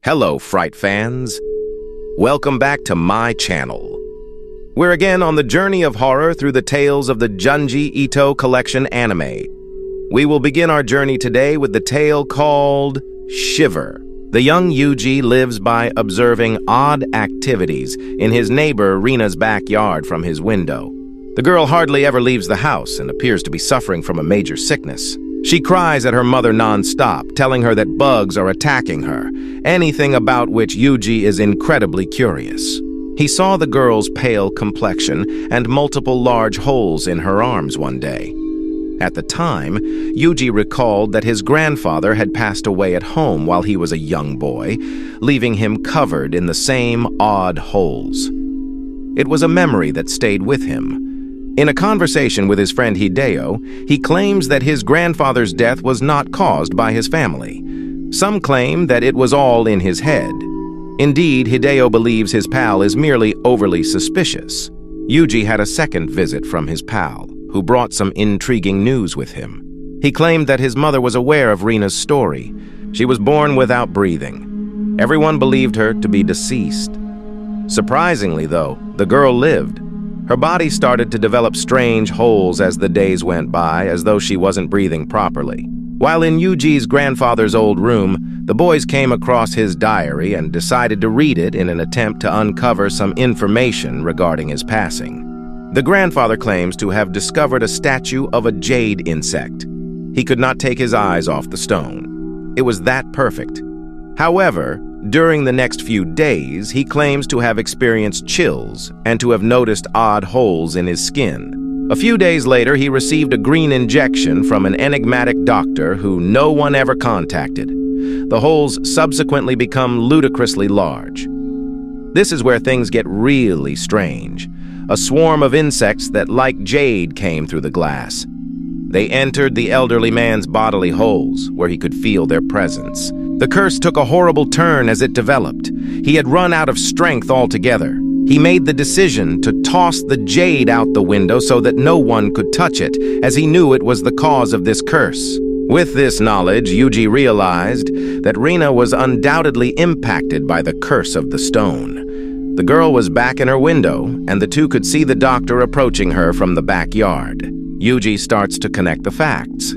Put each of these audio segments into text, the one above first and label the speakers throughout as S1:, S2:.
S1: Hello, Fright fans. Welcome back to my channel. We're again on the journey of horror through the tales of the Junji Ito collection anime. We will begin our journey today with the tale called Shiver. The young Yuji lives by observing odd activities in his neighbor Rina's backyard from his window. The girl hardly ever leaves the house and appears to be suffering from a major sickness. She cries at her mother non-stop, telling her that bugs are attacking her, anything about which Yuji is incredibly curious. He saw the girl's pale complexion and multiple large holes in her arms one day. At the time, Yuji recalled that his grandfather had passed away at home while he was a young boy, leaving him covered in the same odd holes. It was a memory that stayed with him. In a conversation with his friend Hideo, he claims that his grandfather's death was not caused by his family. Some claim that it was all in his head. Indeed, Hideo believes his pal is merely overly suspicious. Yuji had a second visit from his pal, who brought some intriguing news with him. He claimed that his mother was aware of Rina's story. She was born without breathing. Everyone believed her to be deceased. Surprisingly, though, the girl lived. Her body started to develop strange holes as the days went by, as though she wasn't breathing properly. While in Yuji's grandfather's old room, the boys came across his diary and decided to read it in an attempt to uncover some information regarding his passing. The grandfather claims to have discovered a statue of a jade insect. He could not take his eyes off the stone. It was that perfect. However, during the next few days, he claims to have experienced chills and to have noticed odd holes in his skin. A few days later, he received a green injection from an enigmatic doctor who no one ever contacted. The holes subsequently become ludicrously large. This is where things get really strange. A swarm of insects that, like jade, came through the glass. They entered the elderly man's bodily holes, where he could feel their presence. The curse took a horrible turn as it developed. He had run out of strength altogether. He made the decision to toss the jade out the window so that no one could touch it, as he knew it was the cause of this curse. With this knowledge, Yuji realized that Rina was undoubtedly impacted by the curse of the stone. The girl was back in her window, and the two could see the doctor approaching her from the backyard. Yuji starts to connect the facts.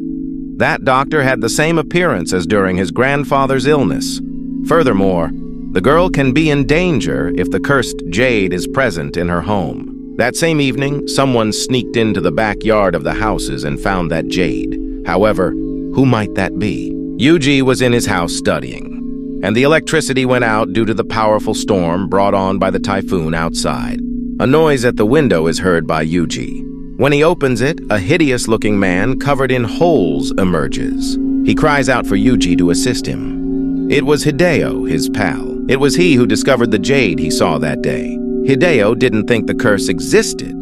S1: That doctor had the same appearance as during his grandfather's illness. Furthermore, the girl can be in danger if the cursed jade is present in her home. That same evening, someone sneaked into the backyard of the houses and found that jade. However, who might that be? Yuji was in his house studying, and the electricity went out due to the powerful storm brought on by the typhoon outside. A noise at the window is heard by Yuji. When he opens it, a hideous-looking man covered in holes emerges. He cries out for Yuji to assist him. It was Hideo, his pal. It was he who discovered the jade he saw that day. Hideo didn't think the curse existed.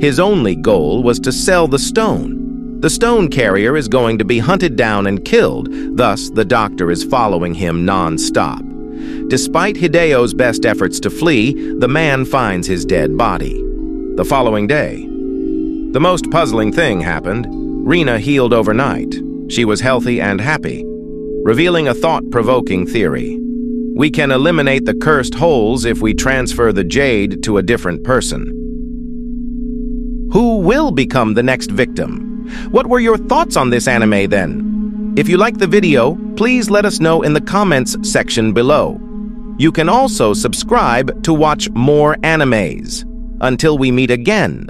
S1: His only goal was to sell the stone. The stone carrier is going to be hunted down and killed, thus the doctor is following him non-stop. Despite Hideo's best efforts to flee, the man finds his dead body. The following day, the most puzzling thing happened. Rina healed overnight. She was healthy and happy, revealing a thought-provoking theory. We can eliminate the cursed holes if we transfer the jade to a different person. Who will become the next victim? What were your thoughts on this anime then? If you liked the video, please let us know in the comments section below. You can also subscribe to watch more animes. Until we meet again,